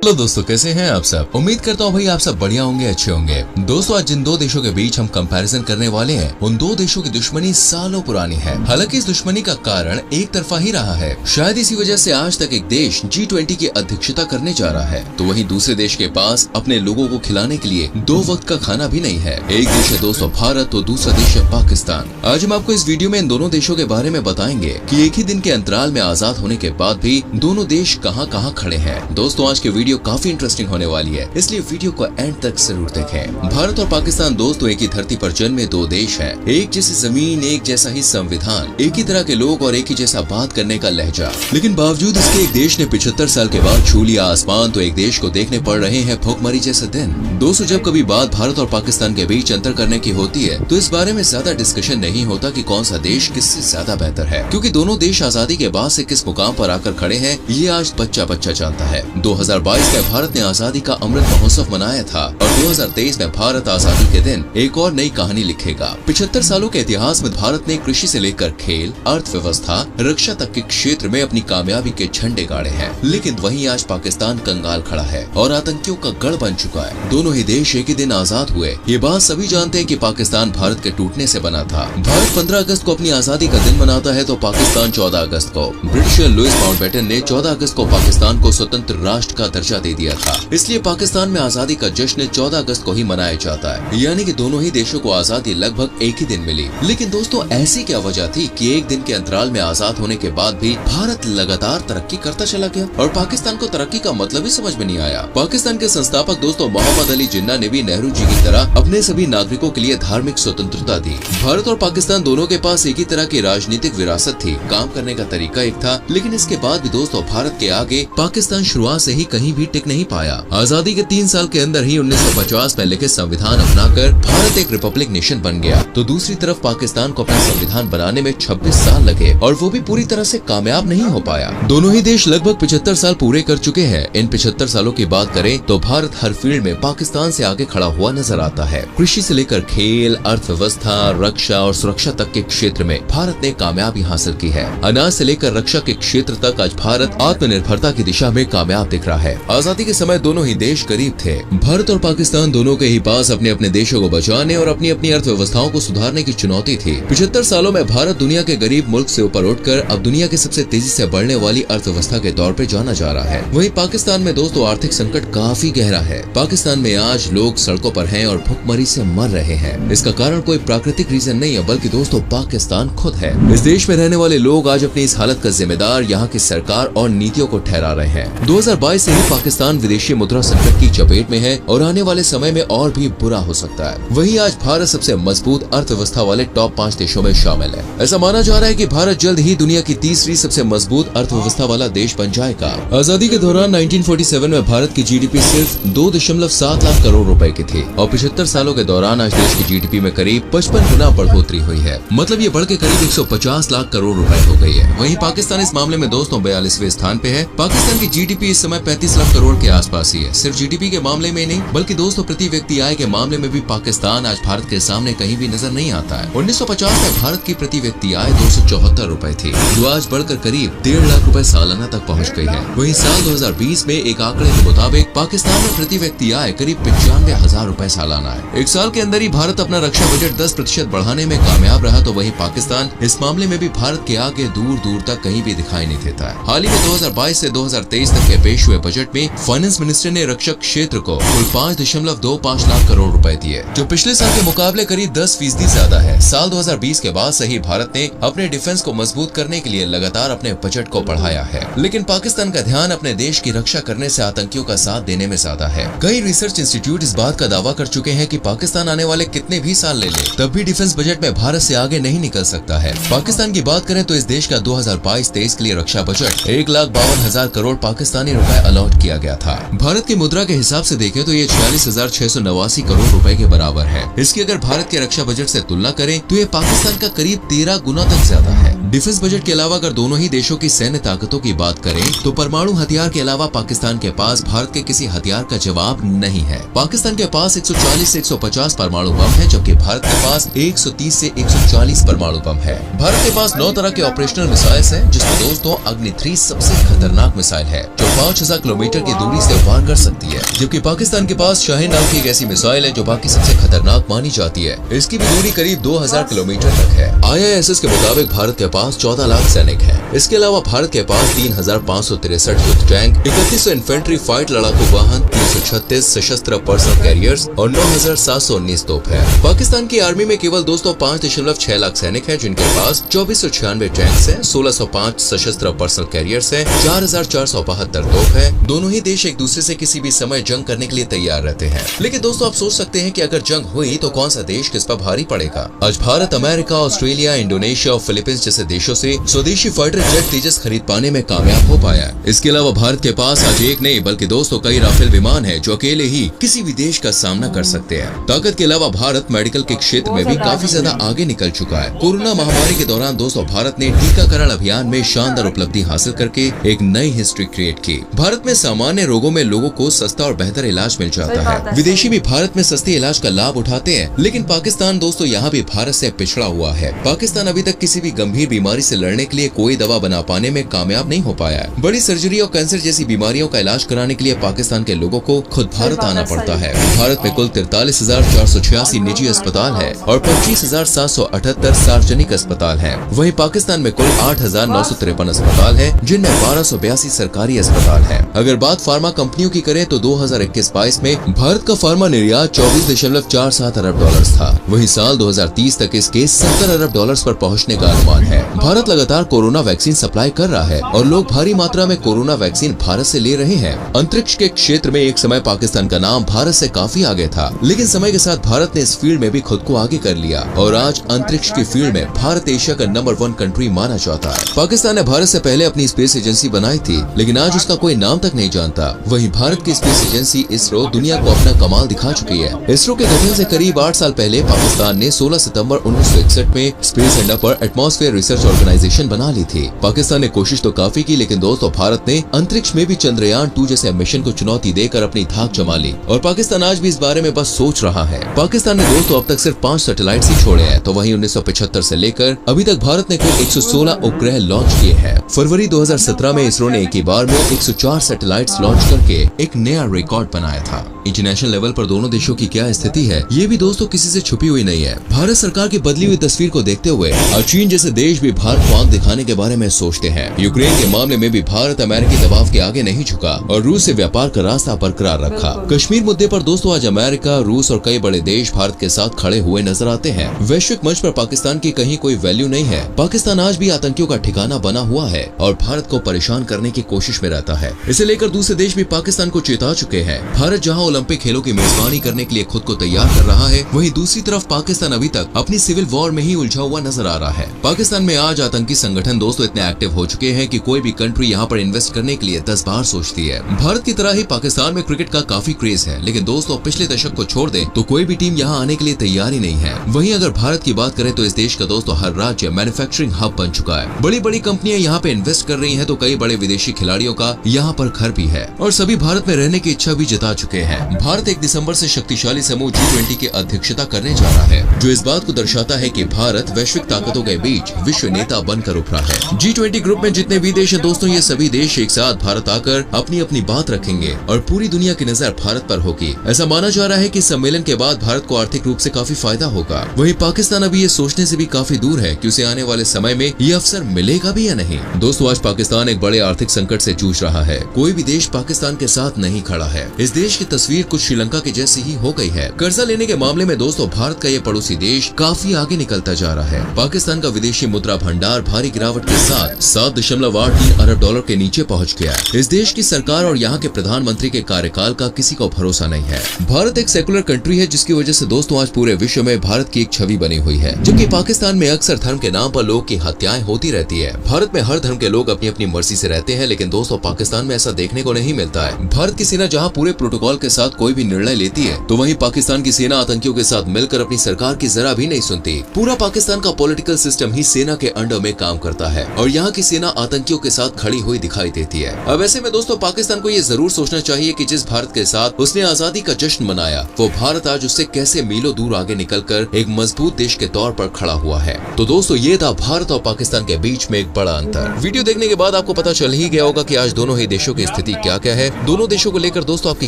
Hello दोस्तों, कैसे हैं आप सब। उम्मीद करता हूँ भाई आप सब बढ़िया होंगे, अच्छे होंगे। दोस्तों, आज जिन दो देशों के बीच हम कंपैरिजन करने वाले हैं, उन दो देशों की दुश्मनी सालों पुरानी है। हालांकि इस दुश्मनी का कारण एक तरफा ही रहा है। शायद इसी वजह से आज तक एक देश G20 की अध्यक्षता करने जा रहा है, तो वहीं दूसरे देश के पास अपने लोगों को खिलाने के लिए 2 वक्त का खाना भी नहीं है। एक देश है दोस्तों भारत, तो दूसरा देश है पाकिस्तान। आज हम आपको इस वीडियो में इन दोनों देशों के बारे में बताएंगे कि एक ही दिन के अंतराल में आजाद होने के बाद भी दोनों देश कहां खड़े हैं। दोस्तों, आज के वीडियो काफी इंटरेस्टिंग होने वाली है, इसलिए वीडियो को एंड तक जरूर देखें। भारत और पाकिस्तान दोस्तों एक ही धरती पर जन्मे 2 देश हैं। एक जैसी जमीन, एक जैसा ही संविधान, एक ही तरह के लोग और एक ही जैसा बात करने का लहजा। लेकिन बावजूद इसके एक देश ने 75 साल के बाद छू लिया आसमान, तो एक देश को देखने पड़ रहे हैं भूखमरी जैसे दिन। दोस्तों, जब कभी बात भारत और पाकिस्तान के बीच अंतर करने की होती है, तो इस बारे में ज्यादा डिस्कशन नहीं होता कि कौन सा देश किससे ज्यादा बेहतर है, क्योंकि दोनों देश आजादी के बाद से किस मुकाम पर आकर खड़े हैं, ये आज बच्चा जानता है। 2022 में भारत ने आजादी का अमृत महोत्सव मनाया था और 2023 में भारत आजादी के दिन एक और नई कहानी लिखेगा। 75 सालों के इतिहास में भारत ने कृषि से लेकर खेल, अर्थव्यवस्था, रक्षा तक के क्षेत्र में अपनी कामयाबी के झंडे गाड़े हैं। लेकिन वहीं आज पाकिस्तान कंगाल खड़ा है और आतंकियों का गढ़ बन चुका है। दोनों ही देश एक ही दिन आजाद हुए। ये बात सभी जानते हैं कि पाकिस्तान भारत के टूटने से बना था। भारत 15 अगस्त को अपनी आजादी का दिन मनाता है, तो पाकिस्तान 14 अगस्त को। ब्रिटिशर लुइस माउंटबेटन ने 14 अगस्त को पाकिस्तान को स्वतंत्र राष्ट्र का दर्जा दे दिया था। इसलिए पाकिस्तान में आजादी का जश्न 14 अगस्त को ही मनाया जाता है, यानी कि दोनों ही देशों को आजादी लगभग एक ही दिन मिली। लेकिन दोस्तों, ऐसी क्या वजह थी कि एक दिन के अंतराल में आजाद होने के बाद भी भारत लगातार तरक्की करता चला गया और पाकिस्तान को तरक्की का मतलब ही समझ में नहीं आया। पाकिस्तान के संस्थापक दोस्तों मोहम्मद अली जिन्ना ने भी नेहरू जी की तरह अपने सभी नागरिकों के लिए धार्मिक स्वतंत्रता दी। भारत और पाकिस्तान दोनों के पास एक ही तरह की राजनीतिक विरासत थी, काम करने का तरीका एक था। लेकिन इसके बाद भी दोस्तों भारत के आगे पाकिस्तान शुरुआत से ही कहीं भी टिक नहीं पाया। आजादी के 3 साल के अंदर ही 1950 में लिखित संविधान अपनाकर भारत एक रिपब्लिक नेशन बन गया, तो दूसरी तरफ पाकिस्तान को अपना संविधान बनाने में 26 साल लगे और वो भी पूरी तरह से कामयाब नहीं हो पाया। दोनों ही देश लगभग 75 साल पूरे कर चुके हैं। इन 75 सालों की बात करें तो भारत हर फील्ड में पाकिस्तान से आगे खड़ा हुआ नजर आता है। कृषि से लेकर खेल, अर्थव्यवस्था, रक्षा और सुरक्षा तक के क्षेत्र में भारत ने कामयाबी हासिल की है। अनाज से लेकर रक्षा के क्षेत्र तक आज भारत आत्मनिर्भरता की दिशा में कामयाब दिख रहा है। आजादी के समय दोनों ही देश करीब थे। भारत और पाकिस्तान दोनों के ही पास अपने अपने देशों को बचाने और अपनी अपनी अर्थव्यवस्थाओं को सुधारने की चुनौती थी। 75 सालों में भारत दुनिया के गरीब मुल्क से ऊपर उठकर अब दुनिया की सबसे तेजी से बढ़ने वाली अर्थव्यवस्था के तौर पे जाना जा रहा है। वहीं पाकिस्तान में दोस्तों आर्थिक संकट काफी गहरा है। पाकिस्तान में आज लोग सड़कों पर हैं और भूखमरी से मर रहे हैं। इसका कारण कोई प्राकृतिक रीजन नहीं है, बल्कि दोस्तों पाकिस्तान खुद है। इस देश में रहने वाले लोग आज अपनी इस हालत का जिम्मेदार यहाँ की सरकार और नीतियों को ठहरा रहे हैं। 2022 से ही पाकिस्तान विदेशी मुद्रा संकट की चपेट में है और आने वाले समय में और भी बुरा हो सकता है। वहीं आज भारत सबसे मजबूत अर्थव्यवस्था वाले टॉप 5 देशों में शामिल है। ऐसा माना जा रहा है कि भारत जल्द ही दुनिया की तीसरी सबसे मजबूत अर्थव्यवस्था वाला देश बन जाएगा। आजादी के दौरान 1947 में भारत की जीडीपी सिर्फ 2.7 लाख करोड़ रुपए की थी और 75 सालों के दौरान आज देश की जीडीपी में करीब 55 गुना बढ़ोतरी हुई है। मतलब ये बढ़ के करीब 150 लाख करोड़ रुपए हो गई है। वहीं पाकिस्तान इस मामले में दोस्तों 42वें स्थान पे है। पाकिस्तान की जीडीपी इस समय 35 लाख करोड़ के आसपास ही है। सिर्फ जीडीपी के मामले में नहीं, बल्कि दोस्तों प्रति व्यक्ति आय के मामले में भी पाकिस्तान आज भारत के सामने कहीं भी नजर नहीं आता है। 1950 में भारत की प्रति व्यक्ति आय 274 रुपए थी, जो आज बढ़कर करीब 1.5 लाख रुपए सालाना तक पहुंच गई है। वहीं साल 2020 में एक आंकड़े के मुताबिक पाकिस्तान में प्रति व्यक्ति आय करीब 95,000 रुपए सालाना है। एक साल के अंदर ही भारत अपना रक्षा बजट 10% बढ़ाने में कामयाब रहा, तो वहीं पाकिस्तान इस मामले में भी भारत के आगे दूर दूर तक कहीं भी दिखाई नहीं देता है। हाल ही में 2022 से 2023 तक के पेश हुए बजट में फाइनेंस मिनिस्टर ने रक्षा क्षेत्र को कुल 5.25 लाख करोड़ रुपए दिए, जो पिछले साल के मुकाबले करीब 10% ज्यादा है। साल 2020 के बाद से ही भारत ने अपने डिफेंस को मजबूत करने के लिए लगातार अपने बजट को बढ़ाया है। लेकिन पाकिस्तान का ध्यान अपने देश की रक्षा करने से आतंकियों का साथ देने में ज्यादा है। कई रिसर्च इंस्टीट्यूट इस बात का दावा कर चुके हैं कि पाकिस्तान आने वाले कितने भी साल ले तब भी डिफेंस बजट में भारत से आगे नहीं निकल सकता है। पाकिस्तान की बात करें तो इस देश का 2022-23 के लिए रक्षा बजट 1,52,000 करोड़ पाकिस्तानी रुपए अलॉट किया गया था। भारत की मुद्रा के हिसाब से देखें तो ये 144,689 करोड़ रुपए के बराबर है। इसकी अगर भारत के रक्षा बजट से तुलना करें तो ये पाकिस्तान का करीब 13 गुना तक ज्यादा है। डिफेंस बजट के अलावा अगर दोनों ही देशों की सैन्य ताकतों की बात करें तो परमाणु हथियार के अलावा पाकिस्तान के पास भारत के किसी हथियार का जवाब नहीं है। पाकिस्तान के पास 140 से 150 परमाणु बम है, जबकि भारत के पास 130 से 140 परमाणु बम है। भारत के पास 9 तरह के ऑपरेशनल मिसाइल्स हैं, जिसमें दोस्तों अग्नि 3 सबसे खतरनाक मिसाइल है जो 5000 किलोमीटर की दूरी से वार कर सकती है, जबकि पाकिस्तान के पास शाहीन नाम की एक ऐसी मिसाइल है जो बाकी सबसे खतरनाक मानी जाती है। इसकी भी दूरी करीब 2000 किलोमीटर तक है। IISS के मुताबिक भारत के पास 14 लाख सैनिक हैं। इसके अलावा भारत के पास 3563 युद्ध टैंक, 3100 इन्फेंट्री फाइट लड़ाकू वाहन, 336 सशस्त्र पर्सनल कैरियर्स और 9719 तोप है। पाकिस्तान की आर्मी में केवल दोस्तों 5.6 लाख सैनिक हैं, जिनके पास 2496 टैंक्स हैं, 1605 सशस्त्र पर्सनल कैरियर्स हैं, 4472 तोप है। दोनों ही देश एक दूसरे से किसी भी समय जंग करने के लिए तैयार रहते हैं। लेकिन दोस्तों आप सोच सकते हैं कि अगर जंग हुई तो कौन सा देश किस पर भारी पड़ेगा। आज भारत अमेरिका, ऑस्ट्रेलिया, इंडोनेशिया और फिलीपींस जैसे देशों से स्वदेशी फाइटर जेट तेजस खरीद पाने में कामयाब हो पाया है। इसके अलावा भारत के पास आज एक नहीं बल्कि दोस्तों कई राफेल विमान है जो अकेले ही किसी भी देश का सामना कर सकते हैं। ताकत के अलावा भारत मेडिकल के क्षेत्र में भी काफी ज्यादा आगे निकल चुका है। कोरोना महामारी के दौरान दोस्तों भारत ने टीकाकरण अभियान में शानदार उपलब्धि हासिल करके एक नई हिस्ट्री क्रिएट की। भारत में सामान्य रोगों में लोगों को सस्ता और बेहतर इलाज मिल जाता है। विदेशी भी भारत में सस्ते इलाज का लाभ उठाते हैं, लेकिन पाकिस्तान दोस्तों यहाँ भी भारत से पिछड़ा हुआ है। पाकिस्तान अभी तक किसी भी गंभीर बीमारी से लड़ने के लिए कोई दवा बना पाने में कामयाब नहीं हो पाया है। बड़ी सर्जरी और कैंसर जैसी बीमारियों का इलाज कराने के लिए पाकिस्तान के लोगों को खुद भारत आना पड़ता है। भारत में कुल 43,486 निजी अस्पताल है और 25,778 सार्वजनिक अस्पताल है। वहीं पाकिस्तान में कुल 8,953 अस्पताल है, जिनमें 1282 सरकारी अस्पताल है। अगर बात फार्मा कंपनियों की करें तो 2021-22 में भारत का फार्मा निर्यात 24.47 अरब डॉलर था। वहीं साल 2030 तक इसके 70 अरब डॉलर्स पर पहुंचने का अनुमान है। भारत लगातार कोरोना वैक्सीन सप्लाई कर रहा है और लोग भारी मात्रा में कोरोना वैक्सीन भारत से ले रहे हैं। अंतरिक्ष के क्षेत्र में एक समय पाकिस्तान का नाम भारत से काफी आगे था, लेकिन समय के साथ भारत ने इस फील्ड में भी खुद को आगे कर लिया और आज अंतरिक्ष की फील्ड में भारत एशिया का नंबर 1 कंट्री माना जाता है। पाकिस्तान ने भारत से पहले अपनी स्पेस एजेंसी बनाई थी, लेकिन आज उसका कोई नाम तक नहीं जानता। वहीं भारत की स्पेस एजेंसी इसरो दुनिया को अपना कमाल दिखा चुकी है। इसरो के गठन से करीब 8 साल पहले पाकिस्तान ने 16 सितंबर 1961 में space and upper atmosphere research organisation बना ली थी। पाकिस्तान ने कोशिश तो काफी की, लेकिन दोस्तों भारत ने अंतरिक्ष में भी चंद्रयान 2 जैसे मिशन को चुनौती देकर अपनी धाक जमा ली और पाकिस्तान आज भी इस बारे में बस सोच रहा है। पाकिस्तान ने दोस्तों अब तक सिर्फ 5 सैटेलाइट्स ही छोड़े हैं, तो वहीं 1975 से लेकर अभी तक भारत ने कुल 116 उपग्रह लॉन्च किए हैं। फरवरी 2017 में इसरो ने एक ही बार में 104 सैटेलाइट्स लॉन्च करके एक नया रिकॉर्ड बनाया था। इंटरनेशनल लेवल पर दोनों देशों की क्या स्थिति है, ये भी दोस्तों किसी से छुपी हुई नहीं है। भारत सरकार की बदली हुई तस्वीर को देखते हुए चीन जैसे देश भी भारत को आंख दिखाने के बारे में सोचते हैं। यूक्रेन के मामले में भी भारत अमेरिकी दबाव के आगे नहीं झुका और रूस से व्यापार का रास्ता बरकरार रखा। कश्मीर मुद्दे पर दोस्तों आज अमेरिका, रूस और कई बड़े देश भारत के साथ खड़े हुए नजर आते हैं। वैश्विक मंच पर पाकिस्तान की कहीं कोई वैल्यू नहीं है। पाकिस्तान आज भी आतंकियों का ठिकाना बना हुआ है और भारत को परेशान करने की कोशिश में रहता है। इसे लेकर दूसरे देश भी पाकिस्तान को चेता चुके हैं। भारत जहां ओलंपिक खेलों की मेजबानी करने के लिए खुद को तैयार कर रहा है, वहीं दूसरी तरफ पाकिस्तान अभी तक अपनी सिविल वॉर में ही उलझा हुआ नजर आ रहा है। पाकिस्तान में आज आतंकी संगठन दोस्तों इतने एक्टिव हो चुके हैं कि कोई भी कंट्री यहाँ पर इन्वेस्ट करने के लिए 10 बार सोचती है। भारत की तरह ही पाकिस्तान में क्रिकेट का काफी क्रेज है, लेकिन दोस्तों पिछले दशक को छोड़ दें तो कोई भी टीम यहाँ आने के लिए तैयार ही नहीं है। वहीं अगर भारत की बात करें तो इस देश का दोस्तों हर राज्य मैन्युफैक्चरिंग हब बन चुका है। बड़ी बड़ी कंपनियां यहाँ पे इन्वेस्ट कर रही हैं, तो कई बड़े विदेशी खिलाड़ियों का यहाँ पर घर भी है और सभी भारत में रहने की इच्छा भी जता चुके हैं। भारत 1 दिसंबर से शक्तिशाली समूह G20 की अध्यक्षता करने जा रहा है, जो इस बात को दर्शाता है कि भारत वैश्विक ताकतों के बीच विश्व नेता बनकर उभरा है। G20 ग्रुप में जितने भी देश हैं दोस्तों, ये सभी देश एक साथ भारत आकर अपनी अपनी बात रखेंगे और पूरी दुनिया की नजर भारत पर होगी। ऐसा माना जा रहा है कि सम्मेलन के बाद भारत को आर्थिक रूप से काफी फायदा होगा। वहीं पाकिस्तान अभी ये सोचने से भी काफी दूर है कि उसे आने वाले समय में ये अवसर मिलेगा भी या नहीं। दोस्तों आज पाकिस्तान एक बड़े आर्थिक संकट से जूझ रहा है। कोई भी देश पाकिस्तान के साथ नहीं खड़ा है। इस देश की तस्वीर कुछ श्रीलंका के जैसी ही हो गई है। कर्जा लेने के मामले में दोस्तों भारत का ये पड़ोसी देश काफी आगे निकलता जा रहा है। पाकिस्तान का विदेशी मुद्रा भंडार भारी गिरावट के साथ 7.83 अरब डॉलर के नीचे पहुंच गया। इस देश की सरकार और यहाँ के प्रधानमंत्री के कार्यकाल का किसी को भरोसा नहीं है। भारत एक सेकुलर कंट्री है, जिसकी वजह से दोस्तों आज पूरे विश्व में भारत की एक छवि बनी हुई है, जबकि पाकिस्तान में अक्सर धर्म के नाम पर लोगों की हत्याएं होती रहती है। भारत में हर धर्म के लोग अपनी अपनी मर्जी से रहते हैं, लेकिन दोस्तों पाकिस्तान में ऐसा देखने को नहीं मिलता है। भारत की सेना जहाँ पूरे प्रोटोकॉल के साथ साथ कोई भी निर्णय लेती है तो वहीं पाकिस्तान की सेना आतंकियों के साथ मिलकर अपनी सरकार की जरा भी नहीं सुनती। पूरा पाकिस्तान का पॉलिटिकल सिस्टम ही सेना के अंडर में काम करता है और यहाँ की सेना आतंकियों के साथ खड़ी हुई दिखाई देती है। अब ऐसे में दोस्तों पाकिस्तान को ये जरूर सोचना चाहिए कि जिस भारत के साथ उसने आजादी का जश्न मनाया, वो भारत आज उससे कैसे मीलों दूर आगे निकलकर एक मजबूत देश के तौर पर खड़ा हुआ है। तो दोस्तों ये था भारत और पाकिस्तान के बीच में एक बड़ा अंतर। वीडियो देखने के बाद आपको पता चल ही गया होगा कि आज दोनों ही देशों की स्थिति क्या क्या है। दोनों देशों को लेकर दोस्तों आपकी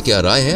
क्या राय है?